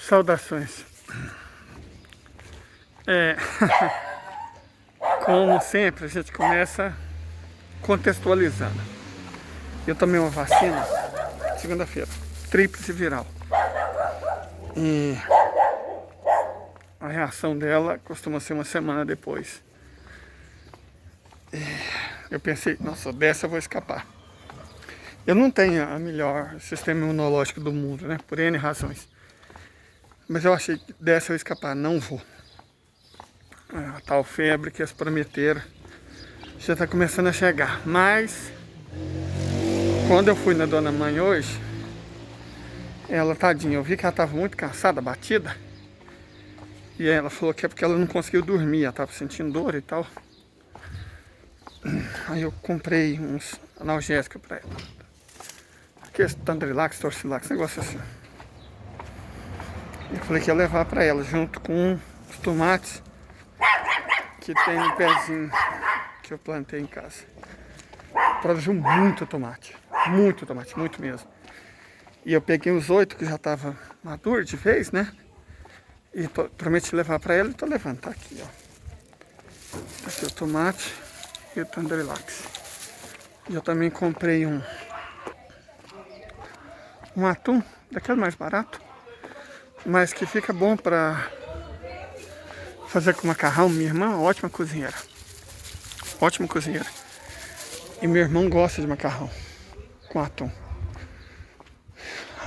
Saudações. Como sempre, a gente começa contextualizando. Eu tomei uma vacina segunda-feira, tríplice viral. E a reação dela costuma ser uma semana depois. Eu pensei, nossa, dessa eu vou escapar. Eu não tenho a melhor sistema imunológico do mundo, né? Por N razões. Mas eu achei que dessa eu escapar, não vou. A tal febre que eles prometeram já está começando a chegar. Mas quando eu fui na Dona Mãe hoje, ela, tadinha, eu vi que ela estava muito cansada, batida. E ela falou que é porque ela não conseguiu dormir, ela estava sentindo dor e tal. Aí eu comprei uns analgésicos para ela. Aqueles Tandrilax, Torcilax, negócio assim. Eu falei que ia levar para ela junto com os tomates que tem um pezinho que eu plantei em casa. Produziu muito tomate, muito mesmo. E eu peguei os 8 que já estavam maduros de vez, né? E prometi levar para ela e tô levando, tá aqui, ó. Aqui o tomate e o Tandrilax. E eu também comprei um atum, daquele mais barato, mas que fica bom para fazer com macarrão. Minha irmã, ótima cozinheira. E meu irmão gosta de macarrão com atum.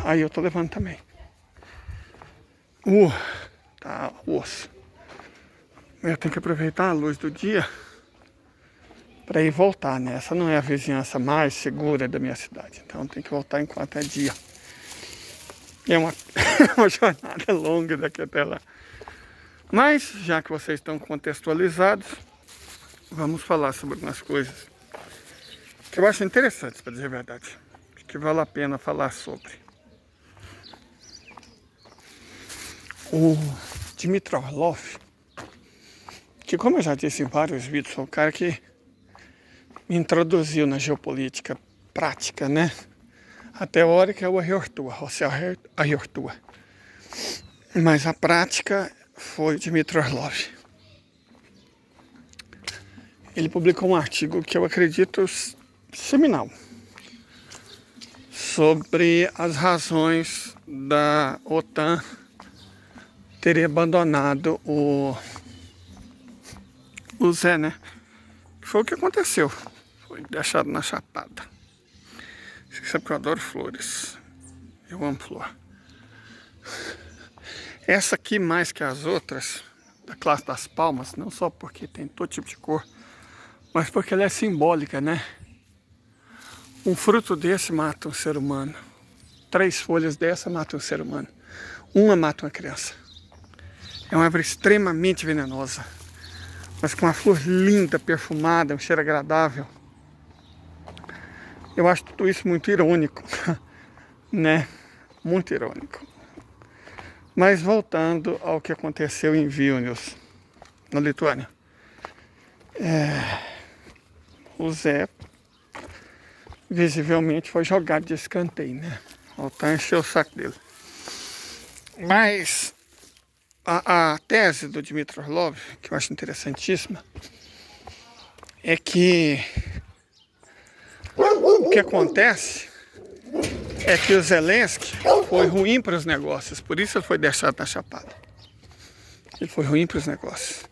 Aí eu tô levando também. Tá osso. Eu tenho que aproveitar a luz do dia para ir voltar, né? Essa não é a vizinhança mais segura da minha cidade. Então tem que voltar enquanto é dia. É uma, uma jornada longa daqui até lá. Mas, já que vocês estão contextualizados, vamos falar sobre algumas coisas que eu acho interessantes, para dizer a verdade. Que vale a pena falar sobre. O Dmitry Orlov, que, como eu já disse em vários vídeos, foi o cara que me introduziu na geopolítica prática, né? A teórica é o Ayortua, mas a prática foi o Dmitry Orlov. Ele publicou um artigo que eu acredito seminal sobre as razões da OTAN ter abandonado o Zé, né? Foi o que aconteceu. Foi deixado na chapada. Você sabe que eu adoro flores. Eu amo flor. Essa aqui, mais que as outras, da classe das palmas, não só porque tem todo tipo de cor, mas porque ela é simbólica, né? Um fruto desse mata um ser humano. 3 folhas dessa matam um ser humano. Uma mata uma criança. É uma árvore extremamente venenosa, mas com uma flor linda, perfumada, um cheiro agradável. Eu acho tudo isso muito irônico, né? Muito irônico. Mas voltando ao que aconteceu em Vilnius, na Lituânia. O Zé visivelmente foi jogado de escanteio, né? A OTAN encheu o saco dele. Mas a tese do Dmitry Orlov, que eu acho interessantíssima, é que o que acontece é que o Zelensky foi ruim para os negócios, por isso ele foi deixado na chapada. Ele foi ruim para os negócios.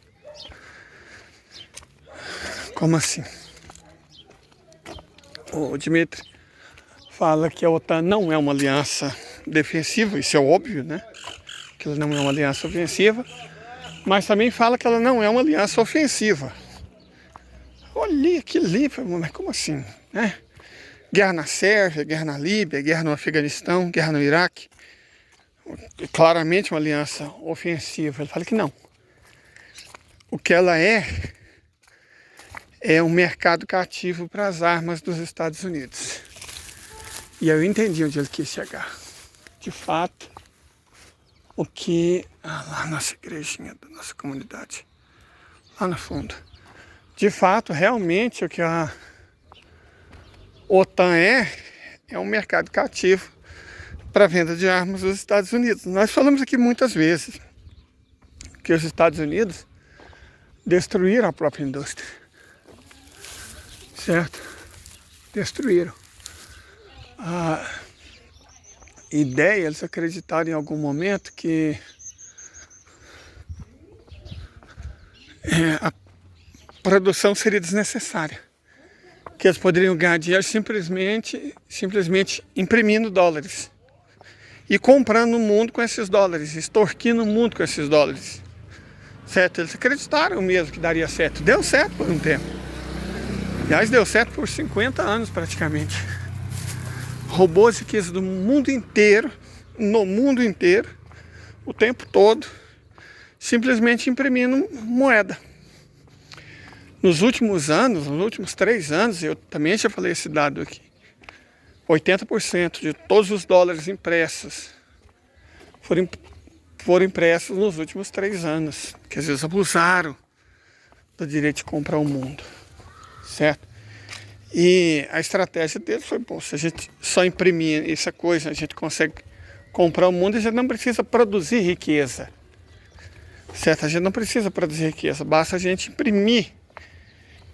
Como assim? O Dmitry fala que a OTAN não é uma aliança defensiva, isso é óbvio, né? Que ela não é uma aliança ofensiva, mas também fala que ela não é uma aliança ofensiva. Olha que livro, mas como assim, né? Guerra na Sérvia, guerra na Líbia, guerra no Afeganistão, guerra no Iraque. Claramente uma aliança ofensiva. Ele fala que não. O que ela é um mercado cativo para as armas dos Estados Unidos. E eu entendi onde ele quis chegar. De fato, o que... lá a nossa igrejinha da nossa comunidade. Lá no fundo. De fato, realmente, o que a OTAN é um mercado cativo para a venda de armas dos Estados Unidos. Nós falamos aqui muitas vezes que os Estados Unidos destruíram a própria indústria, certo? Destruíram. A ideia, eles acreditaram em algum momento que a produção seria desnecessária, que eles poderiam ganhar dinheiro simplesmente imprimindo dólares e comprando o mundo com esses dólares, extorquindo o mundo com esses dólares, certo? Eles acreditaram mesmo que daria certo. Deu certo por um tempo. Aliás, deu certo por 50 anos praticamente. Robôs aqui do mundo inteiro, no mundo inteiro, o tempo todo, simplesmente imprimindo moeda. Nos últimos anos, nos últimos 3 anos, eu também já falei esse dado aqui, 80% de todos os dólares impressos foram impressos nos últimos 3 anos, que às vezes abusaram do direito de comprar o mundo, certo? E a estratégia deles foi, bom, se a gente só imprimir essa coisa, a gente consegue comprar o mundo e a gente não precisa produzir riqueza, certo? A gente não precisa produzir riqueza, basta a gente imprimir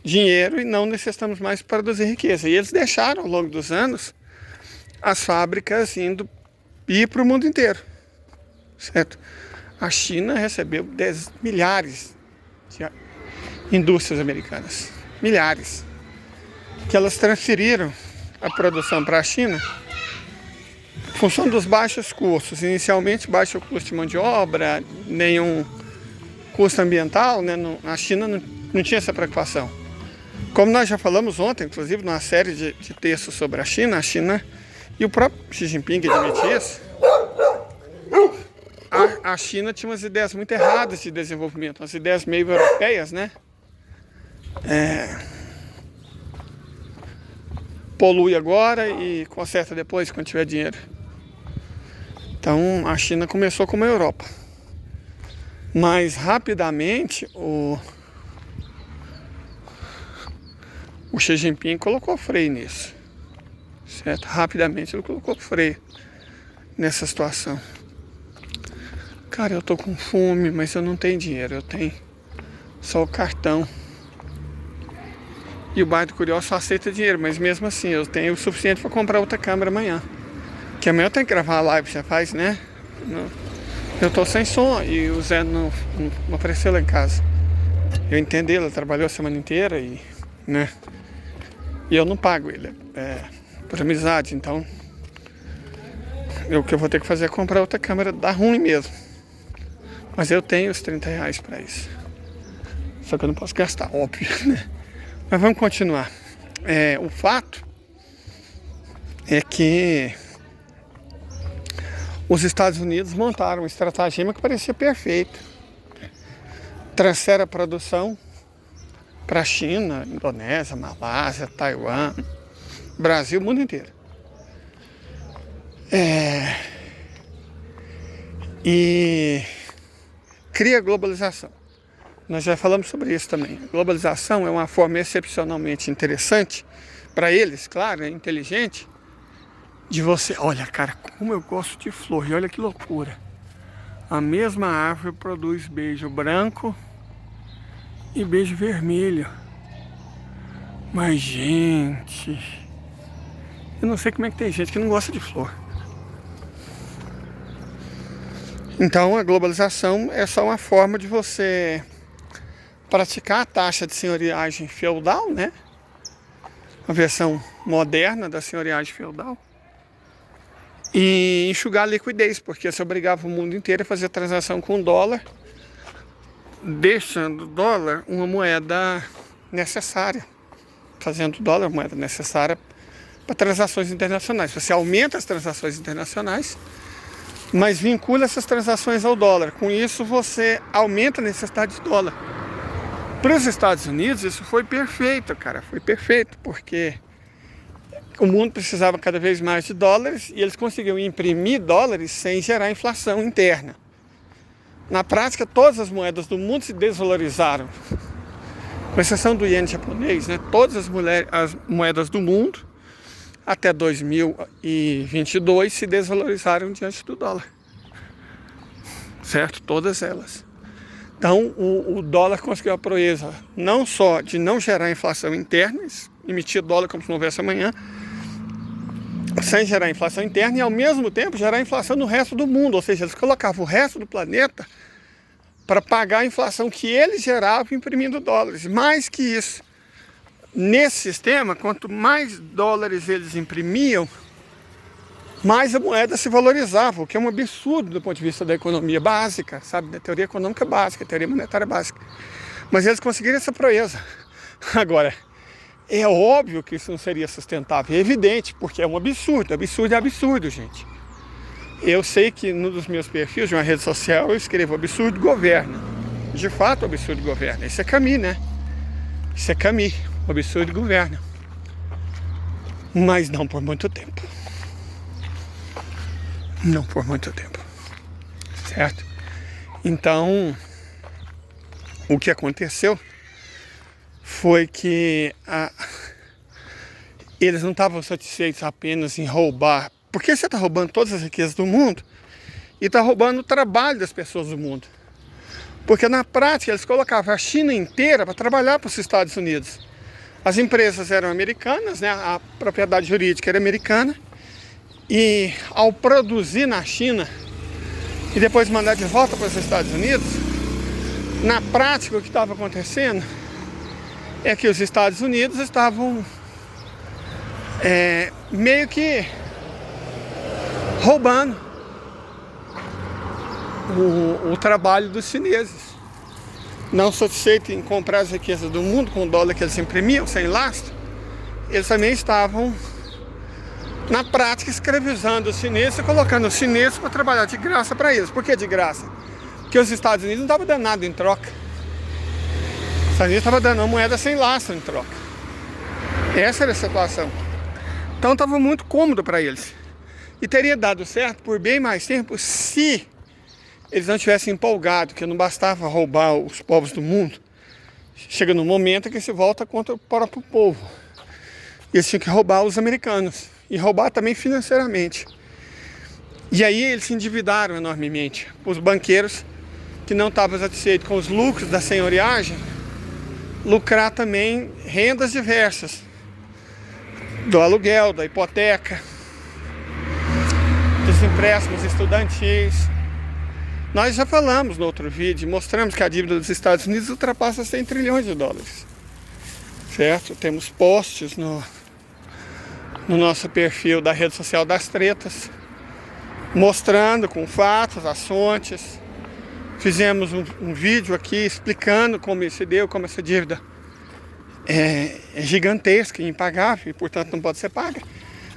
dinheiro e não necessitamos mais produzir riqueza. E eles deixaram ao longo dos anos as fábricas ir para o mundo inteiro, certo? A China recebeu milhares de indústrias americanas, milhares, que elas transferiram a produção para a China em função dos baixos custos. Inicialmente, baixo custo de mão de obra, nenhum custo ambiental, né? A China não tinha essa preocupação. Como nós já falamos ontem, inclusive, numa série de textos sobre a China e o próprio Xi Jinping admite isso, a China tinha umas ideias muito erradas de desenvolvimento, umas ideias meio europeias, né? Polui agora e conserta depois, quando tiver dinheiro. Então, a China começou como a Europa. Mas, rapidamente, o Xi Jinping colocou freio nisso, certo? Rapidamente ele colocou freio nessa situação. Cara, eu tô com fome, mas eu não tenho dinheiro, eu tenho só o cartão. E o Bairro do Curió só aceita dinheiro, mas mesmo assim eu tenho o suficiente para comprar outra câmera amanhã. Que amanhã eu tenho que gravar a live, já faz, né? Eu tô sem som e o Zé não apareceu lá em casa. Eu entendi, ele trabalhou a semana inteira e, né? E eu não pago ele, por amizade, então o que eu vou ter que fazer é comprar outra câmera, dá ruim mesmo. Mas eu tenho os R$30 para isso. Só que eu não posso gastar, óbvio, né? Mas vamos continuar. O fato é que os Estados Unidos montaram um estratagema que parecia perfeito. Transfere a produção para a China, Indonésia, Malásia, Taiwan, Brasil, o mundo inteiro. E cria globalização. Nós já falamos sobre isso também. A globalização é uma forma excepcionalmente interessante para eles, claro, é inteligente, de você... Olha, cara, como eu gosto de flor, e olha que loucura. A mesma árvore produz beijo branco e beijo vermelho. Mas, gente, eu não sei como é que tem gente que não gosta de flor. Então, a globalização é só uma forma de você praticar a taxa de senhoriagem feudal, né? A versão moderna da senhoriagem feudal. E enxugar a liquidez, porque você obrigava o mundo inteiro a fazer transação com dólar, deixando o dólar uma moeda necessária, fazendo o dólar uma moeda necessária para transações internacionais. Você aumenta as transações internacionais, mas vincula essas transações ao dólar. Com isso você aumenta a necessidade de dólar. Para os Estados Unidos isso foi perfeito, cara, foi perfeito, porque o mundo precisava cada vez mais de dólares e eles conseguiam imprimir dólares sem gerar inflação interna. Na prática, todas as moedas do mundo se desvalorizaram, com exceção do iene japonês, né? Todas as moedas do mundo, até 2022 se desvalorizaram diante do dólar. Certo? Todas elas. Então, o dólar conseguiu a proeza não só de não gerar inflação interna, emitir dólar como se não houvesse amanhã, sem gerar inflação interna, e ao mesmo tempo gerar inflação no resto do mundo. Ou seja, eles colocavam o resto do planeta para pagar a inflação que eles geravam imprimindo dólares. Mais que isso, nesse sistema, quanto mais dólares eles imprimiam, mais a moeda se valorizava, o que é um absurdo do ponto de vista da economia básica, sabe, da teoria econômica básica, teoria monetária básica. Mas eles conseguiram essa proeza. Agora, é óbvio que isso não seria sustentável, é evidente, porque é um absurdo, absurdo é absurdo, gente. Eu sei que num dos meus perfis de uma rede social eu escrevo absurdo governa. De fato, o absurdo governa. Isso é Camus, né? Isso é Camus, o absurdo governa. Mas não por muito tempo. Não por muito tempo. Certo? Então, o que aconteceu foi que eles não estavam satisfeitos apenas em roubar. Porque você está roubando todas as riquezas do mundo e está roubando o trabalho das pessoas do mundo. Porque na prática eles colocavam a China inteira para trabalhar para os Estados Unidos. As empresas eram americanas, né? A propriedade jurídica era americana. E ao produzir na China e depois mandar de volta para os Estados Unidos, na prática o que estava acontecendo é que os Estados Unidos estavam meio que roubando o trabalho dos chineses. Não satisfeitos em comprar as riquezas do mundo com o dólar que eles imprimiam sem lastro, eles também estavam na prática escravizando os chineses e colocando os chineses para trabalhar de graça para eles. Por que de graça? Porque os Estados Unidos não estavam dando nada em troca. Os Estados Unidos estavam dando uma moeda sem lastro em troca. Essa era a situação. Então estava muito cômodo para eles. E teria dado certo por bem mais tempo se eles não tivessem empolgado, que não bastava roubar os povos do mundo. Chega num momento que se volta contra o próprio povo. Eles tinham que roubar os americanos. E roubar também financeiramente. E aí eles se endividaram enormemente. Os banqueiros que não estavam satisfeitos com os lucros da senhoriagem, lucrar também rendas diversas. Do aluguel, da hipoteca, dos empréstimos estudantis. Nós já falamos no outro vídeo, mostramos que a dívida dos Estados Unidos ultrapassa 100 trilhões de dólares. Certo? Temos posts no nosso perfil da rede social das tretas, mostrando com fatos, as fontes. Fizemos um vídeo aqui explicando como isso se deu, como essa dívida é gigantesca e impagável e portanto não pode ser paga.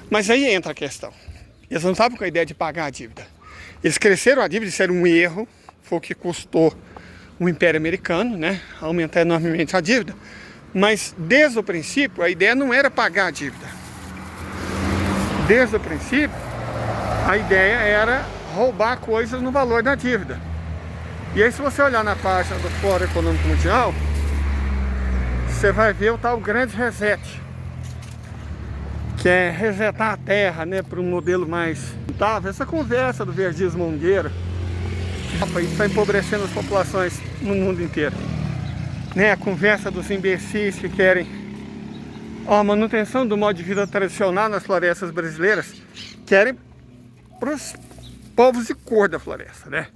Mas aí entra a questão. Eles não estavam com a ideia de pagar a dívida. Eles cresceram a dívida, isso era um erro, foi o que custou o Império Americano, né? Aumentar enormemente a dívida. Mas desde o princípio a ideia não era pagar a dívida. Desde o princípio, a ideia era roubar coisas no valor da dívida. E aí, se você olhar na página do Fórum Econômico Mundial, você vai ver o tal grande reset, que é resetar a Terra, né, para um modelo mais rentável. Essa conversa do verdismo mongueiro, isso está empobrecendo as populações no mundo inteiro. Né, a conversa dos imbecis que querem a manutenção do modo de vida tradicional nas florestas brasileiras, querem para os povos de cor da floresta, né?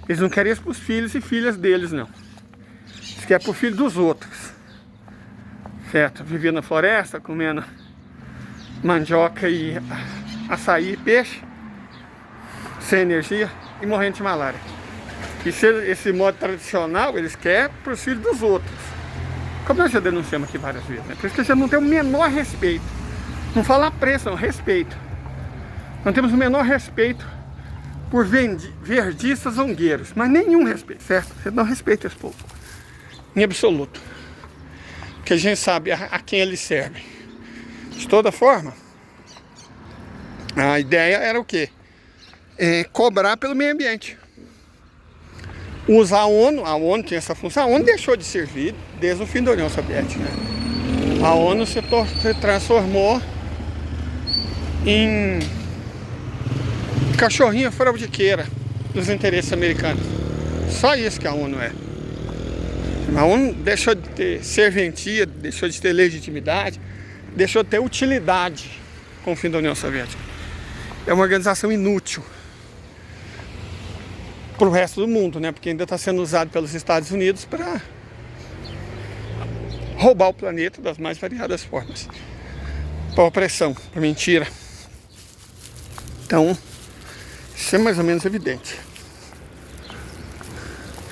Eles não querem isso para os filhos e filhas deles, não. Eles querem para o filho dos outros. Certo? Viver na floresta, comendo mandioca e açaí e peixe, sem energia e morrendo de malária. E esse modo tradicional, eles querem para os filhos dos outros. Como nós já denunciamos aqui várias vezes, né? Por isso que você não tem o menor respeito. Não falar preço, não, respeito. Não temos o menor respeito por verdistas zongueiros, mas nenhum respeito, certo? Você não respeita esse povo, em absoluto. Porque a gente sabe a quem eles servem. De toda forma, a ideia era o quê? Cobrar pelo meio ambiente. Usar a ONU tinha essa função. A ONU deixou de servir desde o fim da União Soviética, né? A ONU se transformou em cachorrinho fraudiqueira dos interesses americanos. Só isso que a ONU é. A ONU deixou de ter serventia, deixou de ter legitimidade, deixou de ter utilidade com o fim da União Soviética. É uma organização inútil para o resto do mundo, né? Porque ainda está sendo usado pelos Estados Unidos para roubar o planeta das mais variadas formas, para opressão, para mentira. Então, isso é mais ou menos evidente,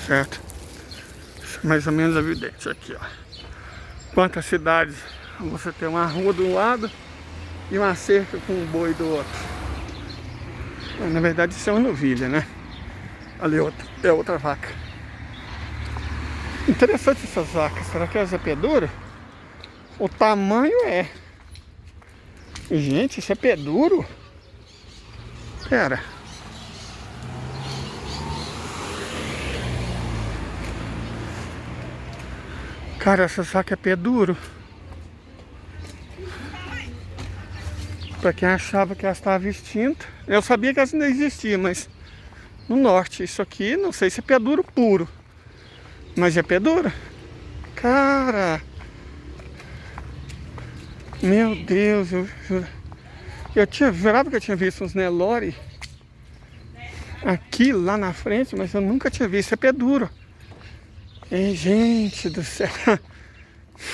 certo? Isso é mais ou menos evidente aqui, ó. Quantas cidades você tem uma rua de um lado e uma cerca com um boi do outro. Na verdade, isso é uma novilha, né? Ali é outra vaca. Interessante essas vacas. Será que elas é pé duro? O tamanho é. Gente, isso é pé duro? Pera. Cara, essa vaca é pé duro. Pra quem achava que elas estavam extintas. Eu sabia que elas ainda existiam, mas no norte, isso aqui, não sei se é pé duro puro. Mas é pé duro. Cara. Meu Deus, eu jurava que eu tinha visto uns Nelore aqui, lá na frente, mas eu nunca tinha visto. É pé duro. E, gente do céu.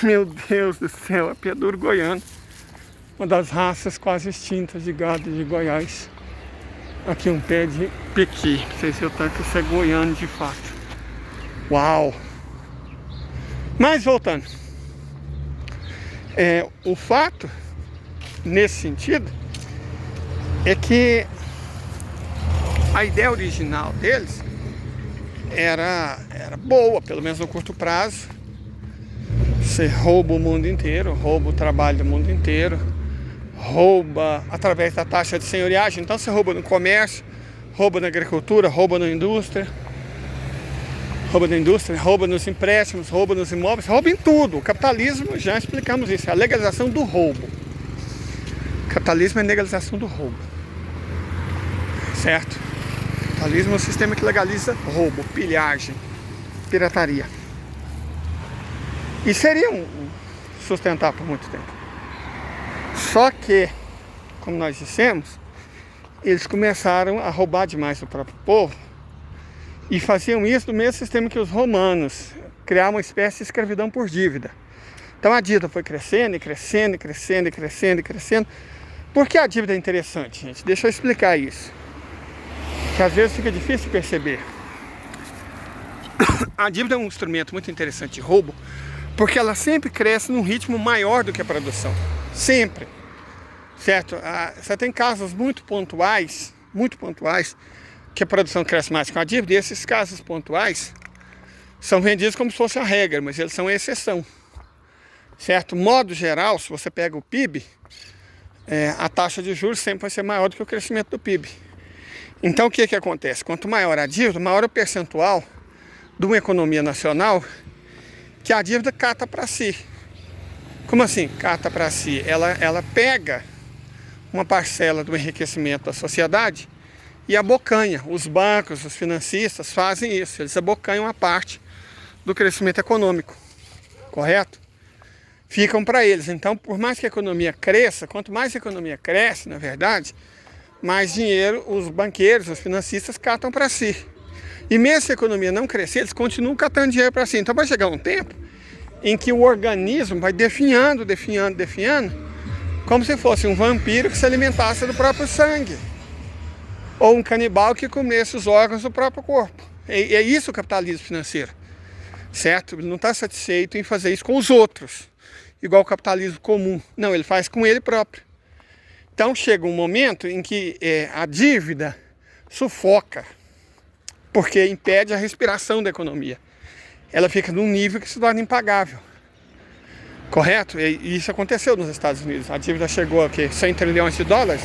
Meu Deus do céu, é pé duro goiano. Uma das raças quase extintas de gado de Goiás. Aqui um pé de pequi. Não sei se eu tanto que isso é goiano de fato. Uau! Mas voltando. O fato, nesse sentido, é que a ideia original deles era boa, pelo menos no curto prazo. Você rouba o mundo inteiro, rouba o trabalho do mundo inteiro, rouba através da taxa de senhoriagem. Então você rouba no comércio, rouba na agricultura, rouba na indústria, rouba nos empréstimos, rouba nos imóveis, rouba em tudo. O capitalismo, já explicamos isso, é a legalização do roubo. O capitalismo é a legalização do roubo, certo? O capitalismo é um sistema que legaliza roubo, pilhagem, pirataria. E seria sustentar por muito tempo. Só que, como nós dissemos, eles começaram a roubar demais do próprio povo e faziam isso do mesmo sistema que os romanos, criar uma espécie de escravidão por dívida. Então a dívida foi crescendo e crescendo e crescendo e crescendo e crescendo. Por que a dívida é interessante, gente? Deixa eu explicar isso, que às vezes fica difícil de perceber. A dívida é um instrumento muito interessante de roubo, porque ela sempre cresce num ritmo maior do que a produção. Sempre. Certo? Você tem casos muito pontuais, que a produção cresce mais com a dívida, e esses casos pontuais são vendidos como se fosse a regra, mas eles são a exceção. Certo? Modo geral, se você pega o PIB, a taxa de juros sempre vai ser maior do que o crescimento do PIB. Então o que acontece? Quanto maior a dívida, maior o percentual de uma economia nacional que a dívida cata para si. Como assim cata para si? Ela pega uma parcela do enriquecimento da sociedade e abocanha. Os bancos, os financistas fazem isso. Eles abocanham uma parte do crescimento econômico. Correto? Ficam para eles. Então, por mais que a economia cresça, quanto mais a economia cresce, na verdade, mais dinheiro os banqueiros, os financistas catam para si. E mesmo se a economia não crescer, eles continuam catando dinheiro para si. Então vai chegar um tempo em que o organismo vai definhando, como se fosse um vampiro que se alimentasse do próprio sangue. Ou um canibal que comesse os órgãos do próprio corpo. É isso o capitalismo financeiro. Certo? Ele não está satisfeito em fazer isso com os outros, igual o capitalismo comum. Não, ele faz com ele próprio. Então chega um momento em que a dívida sufoca, porque impede a respiração da economia. Ela fica num nível que se torna impagável. Correto? E isso aconteceu nos Estados Unidos. A dívida chegou a 100 trilhões de dólares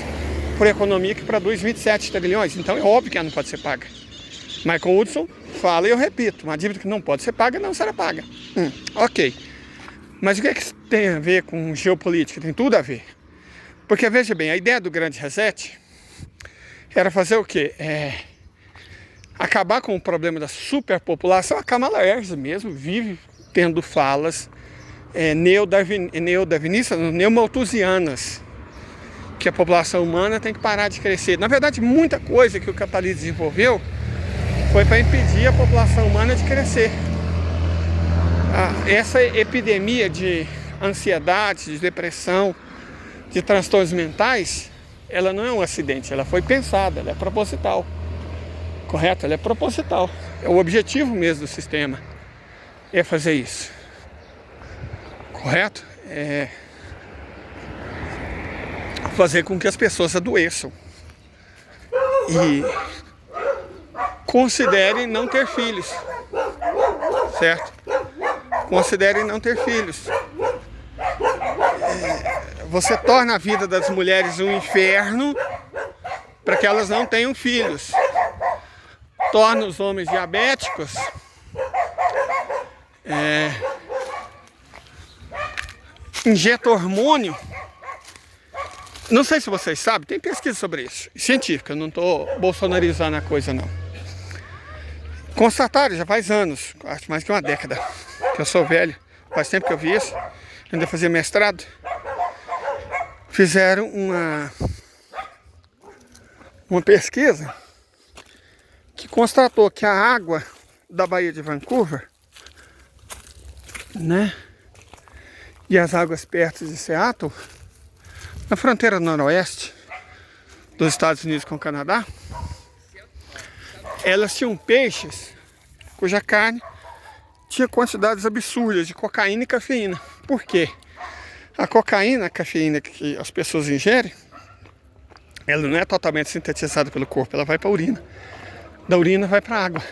por economia que produz 27 trilhões. Então é óbvio que ela não pode ser paga. Michael Hudson fala, e eu repito, uma dívida que não pode ser paga não será paga. Ok. Mas o que isso tem a ver com geopolítica? Tem tudo a ver. Porque, veja bem, a ideia do grande reset era fazer o quê? Acabar com o problema da superpopulação. A Kamala Harris mesmo vive tendo falas neomalthusianas, que a população humana tem que parar de crescer. Na verdade, muita coisa que o capitalismo desenvolveu foi para impedir a população humana de crescer. Essa epidemia de ansiedade, de depressão, de transtornos mentais, ela não é um acidente, ela foi pensada, ela é proposital. Correto? Ela é proposital. É o objetivo mesmo do sistema, é fazer isso. Correto? É fazer com que as pessoas adoeçam e considerem não ter filhos. Certo? Considerem não ter filhos. Você torna a vida das mulheres um inferno para que elas não tenham filhos. Torna os homens diabéticos. Injeta hormônio. Não sei se vocês sabem, tem pesquisa sobre isso, científica, não estou bolsonarizando a coisa não. Constataram, já faz anos, acho mais que uma década, que eu sou velho, faz tempo que eu vi isso, ainda fazia mestrado. Fizeram uma pesquisa que constatou que a água da Baía de Vancouver, né, e as águas perto de Seattle, na fronteira noroeste dos Estados Unidos com o Canadá, elas tinham peixes cuja carne tinha quantidades absurdas de cocaína e cafeína. Por quê? A cocaína, a cafeína que as pessoas ingerem, ela não é totalmente sintetizada pelo corpo, ela vai para a urina. Da urina vai para a água.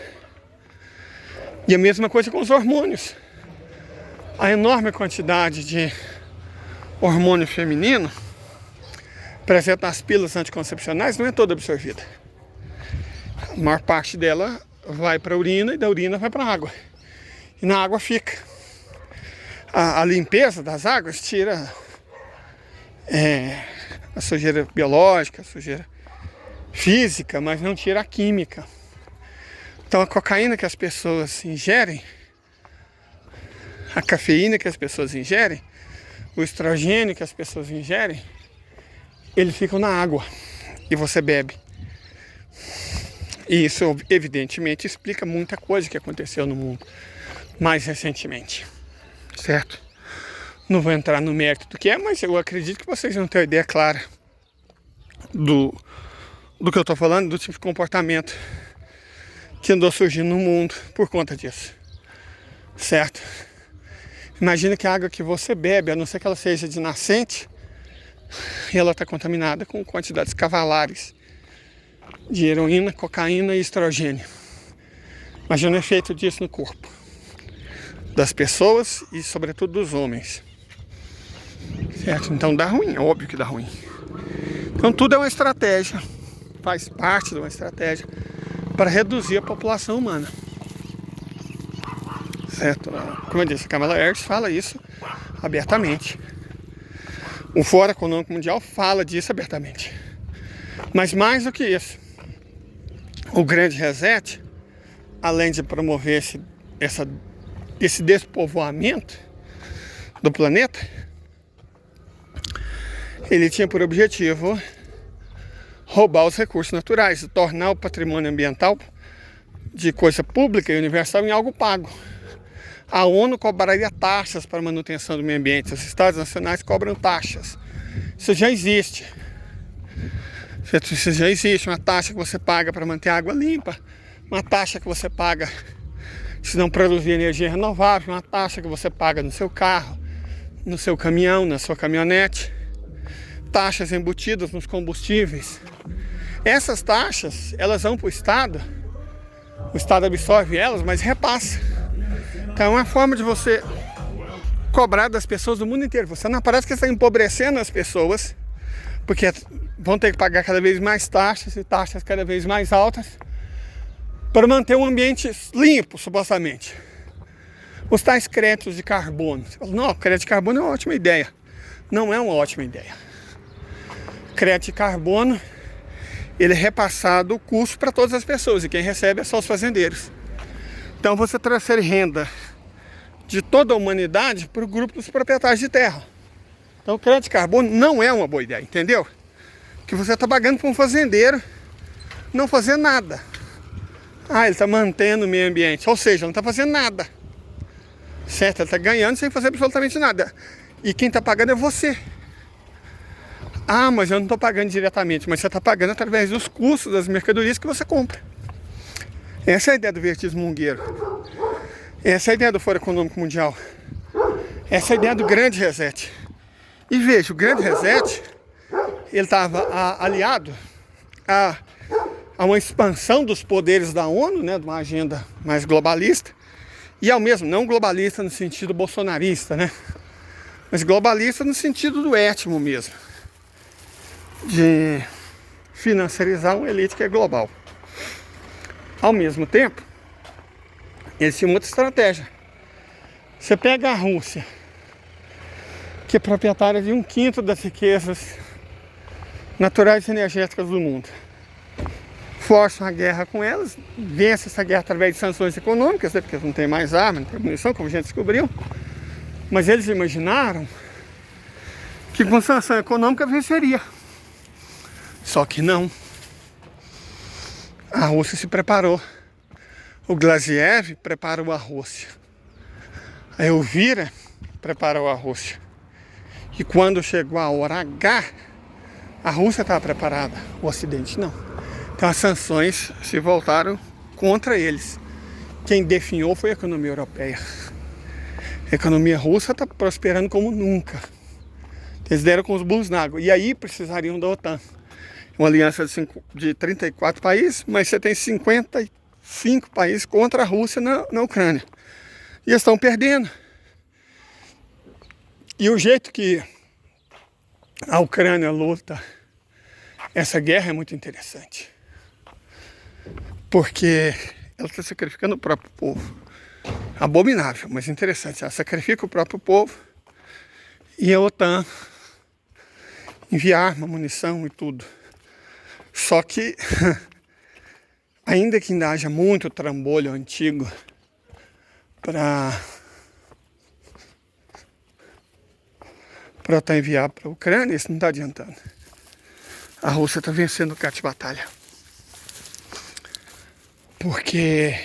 E a mesma coisa com os hormônios. A enorme quantidade de hormônio feminino presente nas pílulas anticoncepcionais não é toda absorvida. A maior parte dela vai para a urina e da urina vai para a água. E na água fica. A limpeza das águas tira a sujeira biológica, a sujeira física, mas não tira a química. Então a cocaína que as pessoas ingerem, a cafeína que as pessoas ingerem, o estrogênio que as pessoas ingerem, eles ficam na água e você bebe. E isso evidentemente explica muita coisa que aconteceu no mundo mais recentemente, certo? Não vou entrar no mérito do que é, mas eu acredito que vocês vão ter uma ideia clara do que eu estou falando, do tipo de comportamento que andou surgindo no mundo por conta disso, certo? Imagina que a água que você bebe, a não ser que ela seja de nascente, e ela está contaminada com quantidades cavalares de heroína, cocaína e estrogênio. Imagina o efeito disso no corpo das pessoas e sobretudo dos homens, certo? Então dá ruim, é óbvio que dá ruim. Então tudo é uma estratégia, faz parte de uma estratégia para reduzir a população humana, certo? Como eu disse, a Kamala Harris fala isso abertamente. O Fórum Econômico Mundial fala disso abertamente. Mas mais do que isso, o grande reset, além de promover esse despovoamento do planeta, ele tinha por objetivo roubar os recursos naturais e tornar o patrimônio ambiental de coisa pública e universal em algo pago. A ONU cobraria taxas para a manutenção do meio ambiente, os estados nacionais cobram taxas. Isso já existe. Isso já existe, uma taxa que você paga para manter a água limpa, uma taxa que você paga se não produzir energia renovável, uma taxa que você paga no seu carro, no seu caminhão, na sua caminhonete, taxas embutidas nos combustíveis. Essas taxas, elas vão para o Estado absorve elas, mas repassa. Então é uma forma de você cobrar das pessoas do mundo inteiro. Você não parece que está empobrecendo as pessoas, porque vão ter que pagar cada vez mais taxas e taxas cada vez mais altas para manter um ambiente limpo, supostamente. Os tais créditos de carbono. Você fala, não, crédito de carbono é uma ótima ideia. Não é uma ótima ideia. crédito de carbono, ele é repassado o custo para todas as pessoas, e quem recebe é só os fazendeiros. Então você transfere renda de toda a humanidade para o grupo dos proprietários de terra. Então o crédito de carbono não é uma boa ideia, entendeu? Que você está pagando para um fazendeiro não fazer nada. Ah, ele está mantendo o meio ambiente, ou seja, não está fazendo nada. Certo? Ele está ganhando sem fazer absolutamente nada. E quem está pagando é você. Ah, mas eu não estou pagando diretamente, mas você está pagando através dos custos das mercadorias que você compra. Essa é a ideia do vertismo mungueiro. Essa é a ideia do Fórum Econômico Mundial. Essa é a ideia do grande reset. E veja, o grande reset, ele estava aliado a uma expansão dos poderes da ONU, né, de uma agenda mais globalista, e ao mesmo, não globalista no sentido bolsonarista, né, mas globalista no sentido do étimo mesmo, de financiarizar uma elite que é global. Ao mesmo tempo, eles tinham outra estratégia. Você pega a Rússia, que é proprietária de 1/5 das riquezas naturais e energéticas do mundo, força uma guerra com elas, vence essa guerra através de sanções econômicas, né, porque não tem mais arma, não tem munição, como a gente descobriu. Mas eles imaginaram que com sanção econômica venceria. Só que não. A Rússia se preparou. O Glaziev preparou a Rússia. A Elvira preparou a Rússia. E quando chegou a hora H, a Rússia estava preparada, o Ocidente não. Então as sanções se voltaram contra eles. Quem definhou foi a economia europeia. A economia russa está prosperando como nunca. Eles deram com os burros na água. E aí precisariam da OTAN. Uma aliança de 34 países, mas você tem 55 países contra a Rússia na Ucrânia. E eles estão perdendo. E o jeito que a Ucrânia luta essa guerra é muito interessante. Porque ela está sacrificando o próprio povo. Abominável, mas interessante. Ela sacrifica o próprio povo e a OTAN envia arma, munição e tudo. Só que, ainda que ainda haja muito trambolho antigo para a OTAN enviar para a Ucrânia, isso não está adiantando. A Rússia está vencendo o campo de batalha. Porque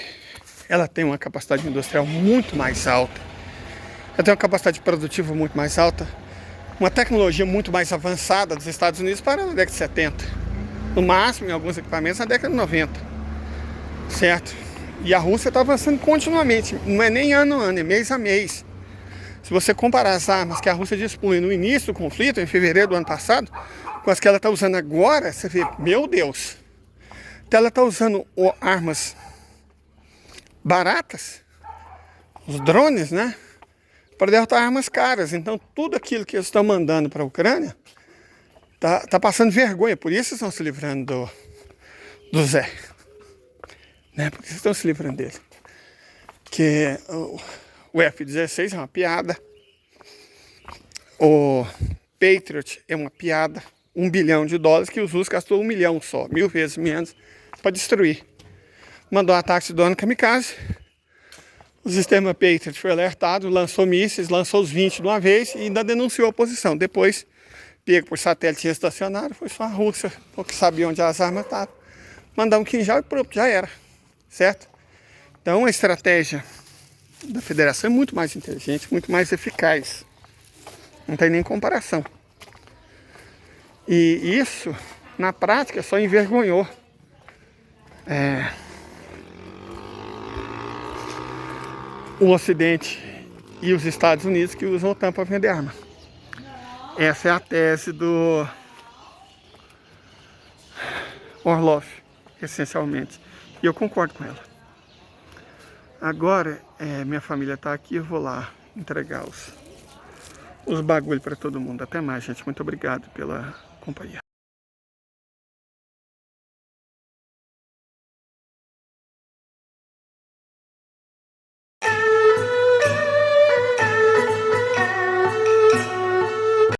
ela tem uma capacidade industrial muito mais alta. Ela tem uma capacidade produtiva muito mais alta. Uma tecnologia muito mais avançada dos Estados Unidos para a década de 70. No máximo, em alguns equipamentos, na década de 90. Certo? E a Rússia está avançando continuamente. Não é nem ano a ano, é mês a mês. Se você comparar as armas que a Rússia dispunha no início do conflito, em fevereiro do ano passado, com as que ela está usando agora, você vê, meu Deus. Então ela está usando armas baratas, os drones, né? Para derrotar armas caras. Então tudo aquilo que eles estão mandando para a Ucrânia tá passando vergonha. Por isso estão se livrando do Zé. Né? Por isso estão se livrando dele. Que o F-16 é uma piada. O Patriot é uma piada. $1 bilhão que os russos gastou 1 milhão só, 1000 vezes menos, para destruir. Mandou um ataque de drone kamikaze. O sistema Patriot foi alertado, lançou mísseis, lançou os 20 de uma vez e ainda denunciou a posição. Depois, pego por satélite estacionário, foi só a Rússia, porque sabia onde as armas estavam. Mandar um quinjal e pronto, já era. Certo? Então a estratégia da federação é muito mais inteligente, muito mais eficaz. Não tem nem comparação. E isso, na prática, só envergonhou o Ocidente e os Estados Unidos, que usam a OTAN para vender arma. Essa é a tese do Orlov, essencialmente. E eu concordo com ela. Agora, minha família está aqui, eu vou lá entregar os bagulhos para todo mundo. Até mais, gente. Muito obrigado pela companhia.